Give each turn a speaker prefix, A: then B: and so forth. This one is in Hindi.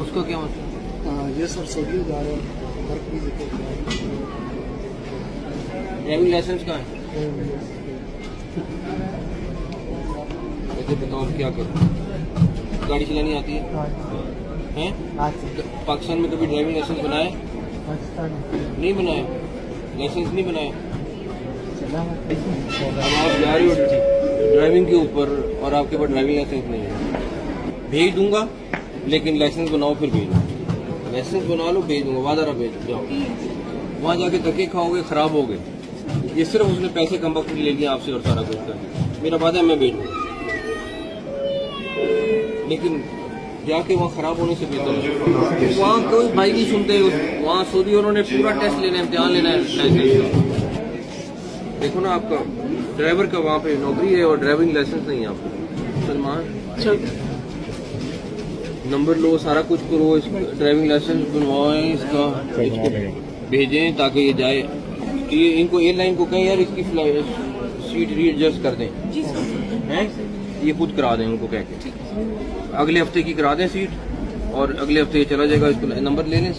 A: उसका क्या मतलब?
B: ये सर सऊदी जा रहे हैं वर्क वीज़े पे।
A: ड्राइविंग लाइसेंस कहाँ है? ऐसे बताओ क्या करो, गाड़ी चलानी आती है? हैं? पाकिस्तान में कभी ड्राइविंग लाइसेंस बनाए? नहीं बनाए, लाइसेंस नहीं बनाए। अब आप जा रहे हो ड्राइविंग के ऊपर और आपके पास ड्राइविंग लाइसेंस नहीं है, भेज दूंगा लेकिन लाइसेंस बनाओ फिर भेजो। लाइसेंस बना लो, भेज दूंगा, वादा रहा भेज जाओ। वहाँ जाके धक्के खाओगे, खराब हो गए। ये सिर्फ उसने पैसे कम वक्त ले लिया आपसे और सारा कुछ कर, मेरा वादा है मैं भेज दूंगा, लेकिन जाके वहाँ खराब होने से बेहतर है। वहाँ कोई भाई नहीं सुनते, वहाँ सऊदी उन्होंने पूरा टेस्ट लेना है, इम्तिहान लेना है लाइसेंस का। देखो ना, आपका ड्राइवर का वहाँ पे नौकरी है और ड्राइविंग लाइसेंस नहीं है आपको। सलमान नंबर लो, सारा कुछ करो, ड्राइविंग लाइसेंस बनवाएं, इसका इसको भेजें ताकि ये जाए। ये इनको एयरलाइन को कहें यार इसकी सीट रीएडजस्ट कर दें, हैं? ये खुद करा दें उनको कह के, अगले हफ्ते की करा दें सीट, और अगले हफ्ते ये चला जाएगा। इसको नंबर ले लें।